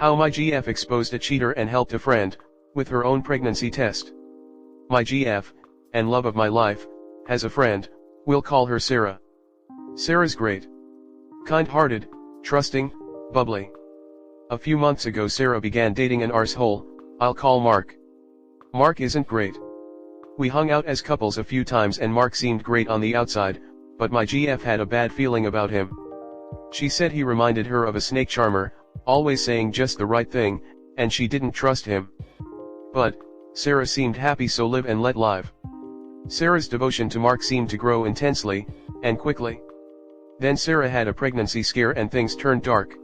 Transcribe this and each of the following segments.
How my GF exposed a cheater and helped a friend, with her own pregnancy test. My GF, and love of my life, has a friend, we'll call her Sarah. Sarah's great. Kind-hearted, trusting, bubbly. A few months ago Sarah began dating an arsehole, I'll call Mark. Mark isn't great. We hung out as couples a few times and Mark seemed great on the outside, but my GF had a bad feeling about him. She said he reminded her of a snake charmer, always saying just the right thing, and she didn't trust him. But, Sarah seemed happy, so live and let live. Sarah's devotion to Mark seemed to grow intensely, and quickly. Then Sarah had a pregnancy scare and things turned dark.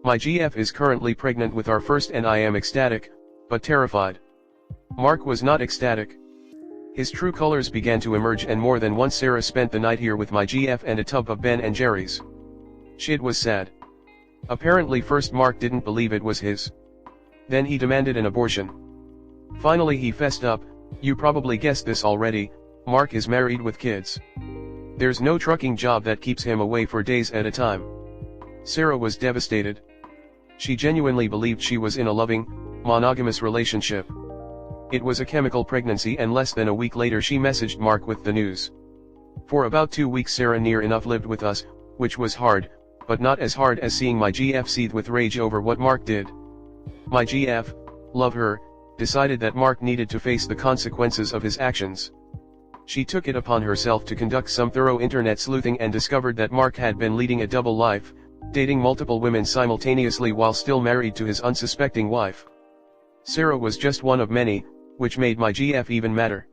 My GF is currently pregnant with our first and I am ecstatic, but terrified. Mark was not ecstatic. His true colors began to emerge and more than once Sarah spent the night here with my GF and a tub of Ben and Jerry's. Shit was sad. Apparently first Mark didn't believe it was his. Then he demanded an abortion. Finally he fessed up. You probably guessed this already, Mark is married with kids. There's no trucking job that keeps him away for days at a time. Sarah was devastated. She genuinely believed she was in a loving, monogamous relationship. It was a chemical pregnancy and less than a week later she messaged Mark with the news. For about 2 weeks Sarah near enough lived with us, which was hard, but not as hard as seeing my GF seethe with rage over what Mark did. My GF, love her, decided that Mark needed to face the consequences of his actions. She took it upon herself to conduct some thorough internet sleuthing and discovered that Mark had been leading a double life, dating multiple women simultaneously while still married to his unsuspecting wife. Sarah was just one of many, which made my GF even madder.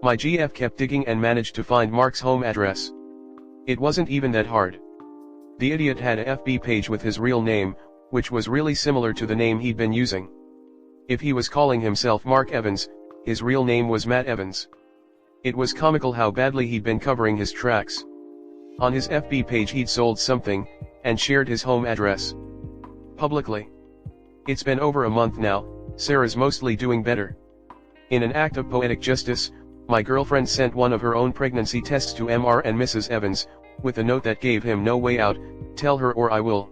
My GF kept digging and managed to find Mark's home address. It wasn't even that hard. The idiot had a FB page with his real name, which was really similar to the name he'd been using. If he was calling himself Mark Evans, his real name was Matt Evans. It was comical how badly he'd been covering his tracks. On his FB page he'd sold something, and shared his home address publicly. It's been over a month now, Sarah's mostly doing better. In an act of poetic justice, my girlfriend sent one of her own pregnancy tests to Mr. and Mrs. Evans, with a note that gave him no way out, tell her or I will.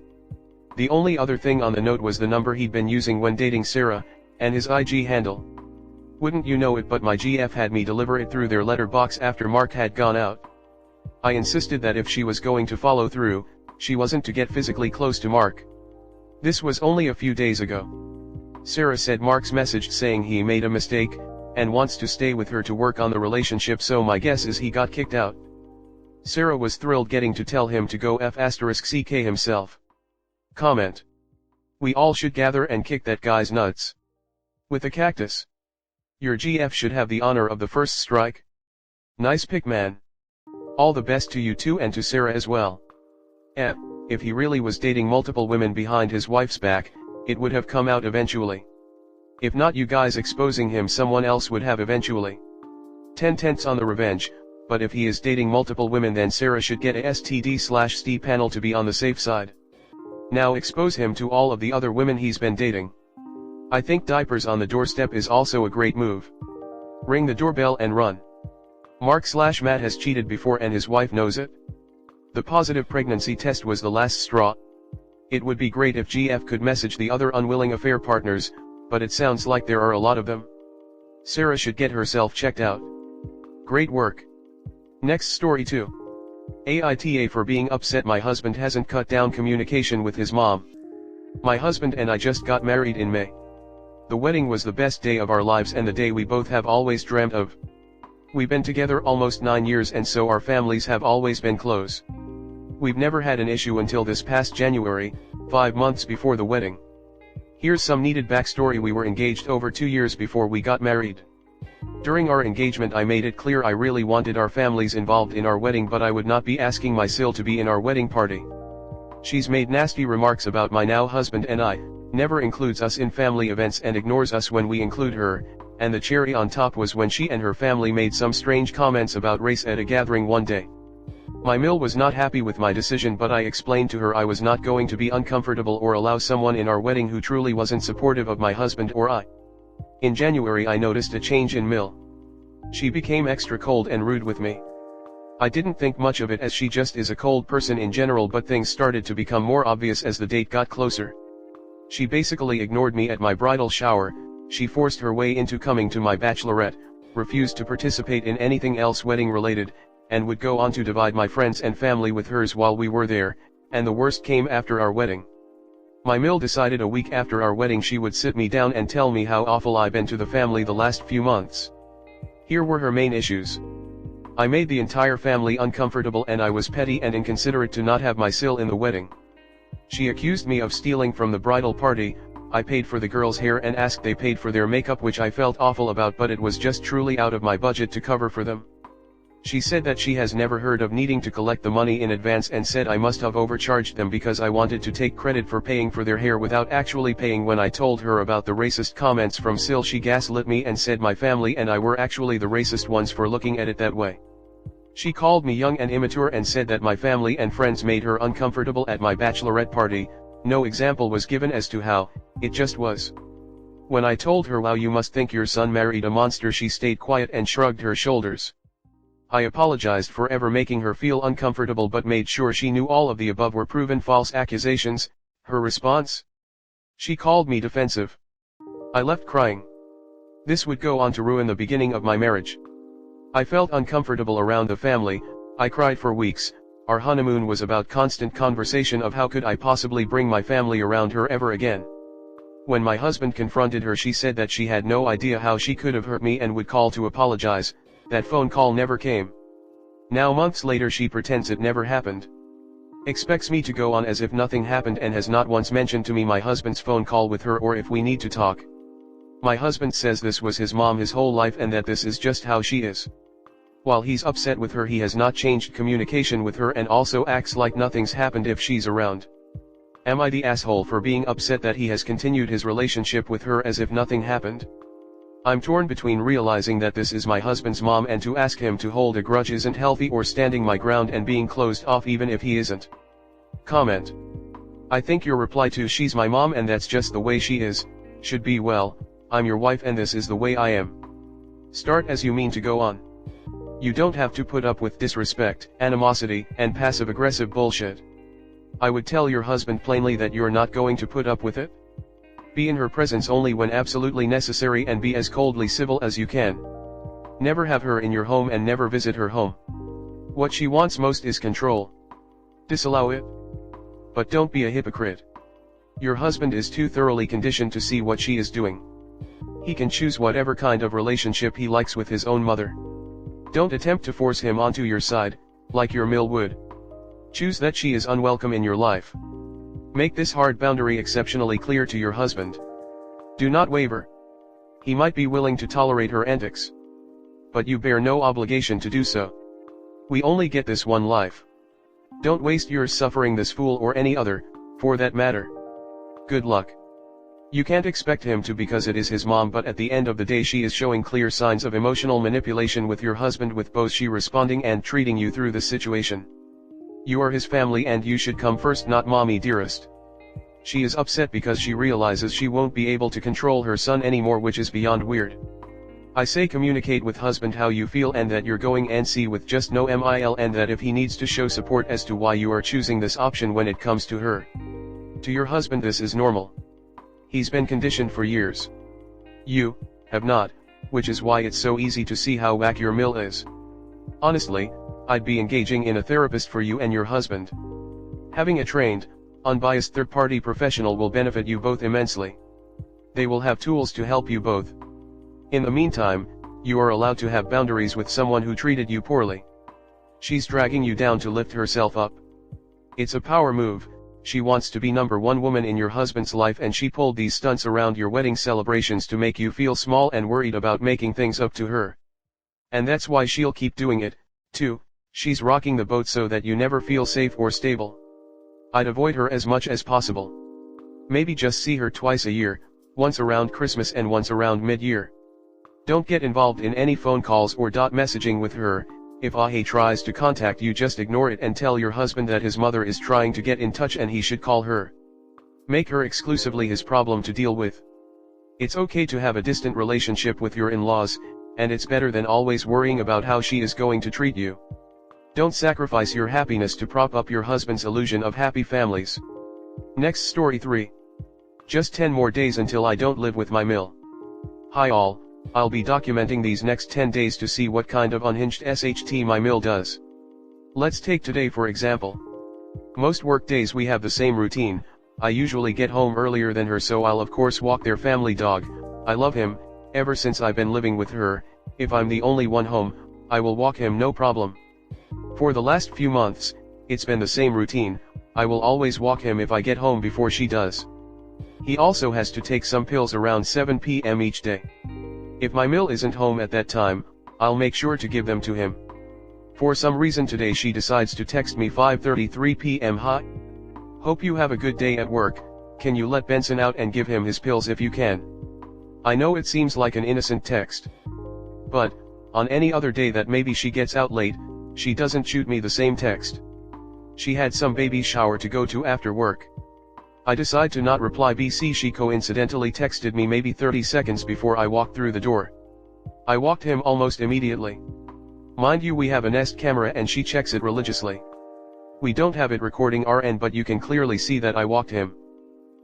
The only other thing on the note was the number he'd been using when dating Sarah, and his IG handle. Wouldn't you know it, but my GF had me deliver it through their letterbox after Mark had gone out. I insisted that if she was going to follow through, she wasn't to get physically close to Mark. This was only a few days ago. Sarah said Mark's messaged saying he made a mistake, and wants to stay with her to work on the relationship, so my guess is he got kicked out. Sarah was thrilled getting to tell him to go F***ck himself. Comment. We all should gather and kick that guy's nuts. With a cactus. Your GF should have the honor of the first strike. Nice pick, man. All the best to you too and to Sarah as well. If he really was dating multiple women behind his wife's back, it would have come out eventually. If not, you guys exposing him, someone else would have eventually. 10 on the revenge, but if he is dating multiple women then Sarah should get a STD/ST panel to be on the safe side. Now expose him to all of the other women he's been dating. I think diapers on the doorstep is also a great move. Ring the doorbell and run. Mark/Matt has cheated before and his wife knows it. The positive pregnancy test was the last straw. It would be great if GF could message the other unwilling affair partners, but it sounds like there are a lot of them. Sarah should get herself checked out. Great work. Next story 2. AITA for being upset. My husband hasn't cut down communication with his mom. My husband and I just got married in May. The wedding was the best day of our lives and the day we both have always dreamt of. We've been together almost 9 years and so our families have always been close. We've never had an issue until this past January, 5 months before the wedding. Here's some needed backstory. We were engaged over 2 years before we got married. During our engagement I made it clear I really wanted our families involved in our wedding, but I would not be asking my Sil to be in our wedding party. She's made nasty remarks about my now husband and I, never includes us in family events and ignores us when we include her, and the cherry on top was when she and her family made some strange comments about race at a gathering one day. My Mill was not happy with my decision, but I explained to her I was not going to be uncomfortable or allow someone in our wedding who truly wasn't supportive of my husband or I. In January I noticed a change in Mill. She became extra cold and rude with me. I didn't think much of it as she just is a cold person in general, but things started to become more obvious as the date got closer. She basically ignored me at my bridal shower. She forced her way into coming to my bachelorette, refused to participate in anything else wedding related, and would go on to divide my friends and family with hers while we were there, and the worst came after our wedding. My mill decided a week after our wedding she would sit me down and tell me how awful I've been to the family the last few months. Here were her main issues. I made the entire family uncomfortable and I was petty and inconsiderate to not have my sil in the wedding. She accused me of stealing from the bridal party. I paid for the girls' hair and asked they paid for their makeup, which I felt awful about, but it was just truly out of my budget to cover for them. She said that she has never heard of needing to collect the money in advance and said I must have overcharged them because I wanted to take credit for paying for their hair without actually paying. When I told her about the racist comments from Sil, she gaslit me and said my family and I were actually the racist ones for looking at it that way. She called me young and immature and said that my family and friends made her uncomfortable at my bachelorette party. No example was given as to how, it just was. When I told her, "Wow, you must think your son married a monster," she stayed quiet and shrugged her shoulders. I apologized for ever making her feel uncomfortable but made sure she knew all of the above were proven false accusations. Her response? She called me defensive. I left crying. This would go on to ruin the beginning of my marriage. I felt uncomfortable around the family. I cried for weeks. Our honeymoon was about constant conversation of how could I possibly bring my family around her ever again. When my husband confronted her, she said that she had no idea how she could have hurt me and would call to apologize. That phone call never came. Now months later she pretends it never happened. Expects me to go on as if nothing happened and has not once mentioned to me my husband's phone call with her or if we need to talk. My husband says this was his mom his whole life and that this is just how she is. While he's upset with her, he has not changed communication with her and also acts like nothing's happened if she's around. Am I the asshole for being upset that he has continued his relationship with her as if nothing happened? I'm torn between realizing that this is my husband's mom and to ask him to hold a grudge isn't healthy, or standing my ground and being closed off even if he isn't. Comment. I think your reply to "she's my mom and that's just the way she is" should be, "Well, I'm your wife and this is the way I am." Start as you mean to go on. You don't have to put up with disrespect, animosity, and passive-aggressive bullshit. I would tell your husband plainly that you're not going to put up with it. Be in her presence only when absolutely necessary and be as coldly civil as you can. Never have her in your home and never visit her home. What she wants most is control. Disallow it. But don't be a hypocrite. Your husband is too thoroughly conditioned to see what she is doing. He can choose whatever kind of relationship he likes with his own mother. Don't attempt to force him onto your side, like your mill would. Choose that she is unwelcome in your life. Make this hard boundary exceptionally clear to your husband. Do not waver. He might be willing to tolerate her antics. But you bear no obligation to do so. We only get this one life. Don't waste yours suffering this fool or any other, for that matter. Good luck. You can't expect him to because it is his mom, but at the end of the day she is showing clear signs of emotional manipulation with your husband, with both she responding and treating you through this situation. You are his family and you should come first, not mommy dearest. She is upset because she realizes she won't be able to control her son anymore, which is beyond weird. I say communicate with husband how you feel and that you're going and see with just no mil, and that if he needs to show support as to why you are choosing this option when it comes to her. To your husband this is normal. He's been conditioned for years. You have not, which is why it's so easy to see how whack your mill is. Honestly, I'd be engaging in a therapist for you and your husband. Having a trained, unbiased third-party professional will benefit you both immensely. They will have tools to help you both. In the meantime, you are allowed to have boundaries with someone who treated you poorly. She's dragging you down to lift herself up. It's a power move. She wants to be number one woman in your husband's life, and she pulled these stunts around your wedding celebrations to make you feel small and worried about making things up to her. And that's why she'll keep doing it, too. She's rocking the boat so that you never feel safe or stable. I'd avoid her as much as possible. Maybe just see her twice a year, once around Christmas and once around mid-year. Don't get involved in any phone calls or messaging with her. If AITA tries to contact you, just ignore it and tell your husband that his mother is trying to get in touch and he should call her. Make her exclusively his problem to deal with. It's okay to have a distant relationship with your in-laws, and it's better than always worrying about how she is going to treat you. Don't sacrifice your happiness to prop up your husband's illusion of happy families. Next story 3. Just 10 more days until I don't live with my mill. Hi all, I'll be documenting these next 10 days to see what kind of unhinged SHT my mill does. Let's take today for example. Most work days we have the same routine. I usually get home earlier than her, so I'll of course walk their family dog. I love him, ever since I've been living with her. If I'm the only one home, I will walk him no problem. For the last few months, it's been the same routine. I will always walk him if I get home before she does. He also has to take some pills around 7 p.m. each day. If my mill isn't home at that time, I'll make sure to give them to him. For some reason today she decides to text me 5:33 p.m. Hi. Hope you have a good day at work, can you let Benson out and give him his pills if you can? I know it seems like an innocent text. But, on any other day that maybe she gets out late, she doesn't shoot me the same text. She had some baby shower to go to after work. I decide to not reply BC she coincidentally texted me maybe 30 seconds before I walked through the door. I walked him almost immediately. Mind you, we have a Nest camera and she checks it religiously. We don't have it recording our end, but you can clearly see that I walked him.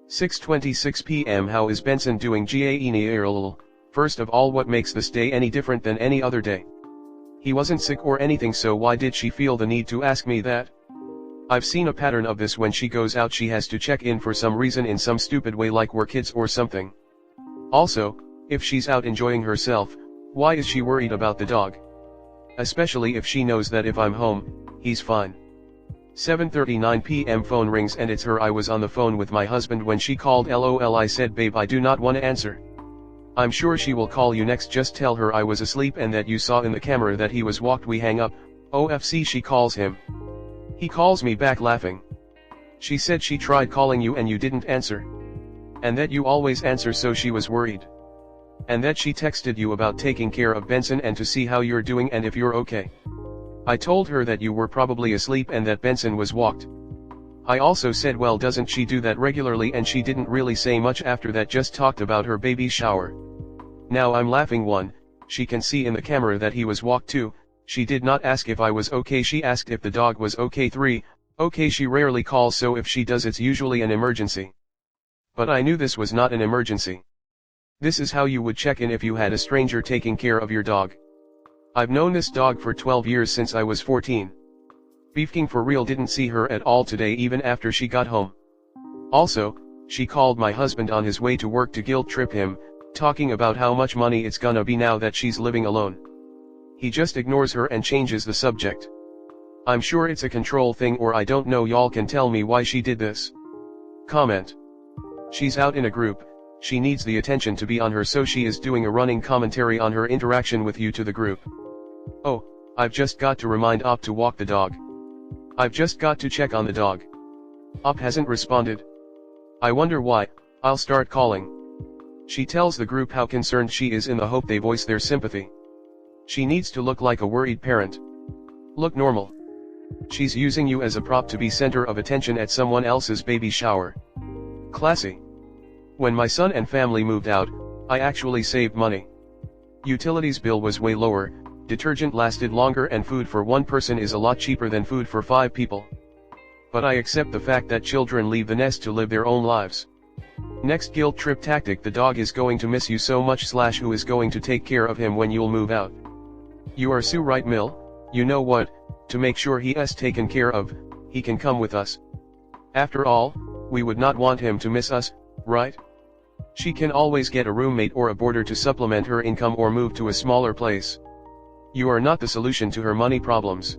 6:26 p.m. How is Benson doing? First of all, what makes this day any different than any other day? He wasn't sick or anything, so why did she feel the need to ask me that? I've seen a pattern of this. When she goes out she has to check in for some reason in some stupid way, like we're kids or something. Also, if she's out enjoying herself, why is she worried about the dog? Especially if she knows that if I'm home, he's fine. 7:39 p.m. phone rings and it's her. I was on the phone with my husband when she called. LOL. I said, babe, I do not want to answer. I'm sure she will call you next. Just tell her I was asleep and that you saw in the camera that he was walked. We hang up. OFC. She calls him. He calls me back laughing. She said she tried calling you and you didn't answer. And that you always answer, so she was worried. And that she texted you about taking care of Benson and to see how you're doing and if you're okay. I told her that you were probably asleep and that Benson was walked. I also said, well, doesn't she do that regularly? And she didn't really say much after that, just talked about her baby shower. Now I'm laughing. 1, she can see in the camera that he was walked. 2, she did not ask if I was okay, she asked if the dog was okay. 3, okay, she rarely calls, so if she does it's usually an emergency. But I knew this was not an emergency. This is how you would check in if you had a stranger taking care of your dog. I've known this dog for 12 years, since I was 14. Beefking for real. Didn't see her at all today even after she got home. Also, she called my husband on his way to work to guilt trip him, talking about how much money it's gonna be now that she's living alone. He just ignores her and changes the subject. I'm sure it's a control thing, or I don't know. Y'all can tell me why she did this. Comment. She's out in a group, she needs the attention to be on her, so she is doing a running commentary on her interaction with you to the group. Oh, I've just got to remind Op to walk the dog. I've just got to check on the dog. Op hasn't responded. I wonder why. I'll start calling. She tells the group how concerned she is in the hope they voice their sympathy. She needs to look like a worried parent. Look normal. She's using you as a prop to be center of attention at someone else's baby shower. Classy. When my son and family moved out, I actually saved money. Utilities bill was way lower, detergent lasted longer, and food for one person is a lot cheaper than food for 5 people. But I accept the fact that children leave the nest to live their own lives. Next guilt trip tactic: the dog is going to miss you so much. / who is going to take care of him when you'll move out? You are Sue, right, Mill? You know what, to make sure he is taken care of, he can come with us. After all, we would not want him to miss us, right? She can always get a roommate or a boarder to supplement her income or move to a smaller place. You are not the solution to her money problems.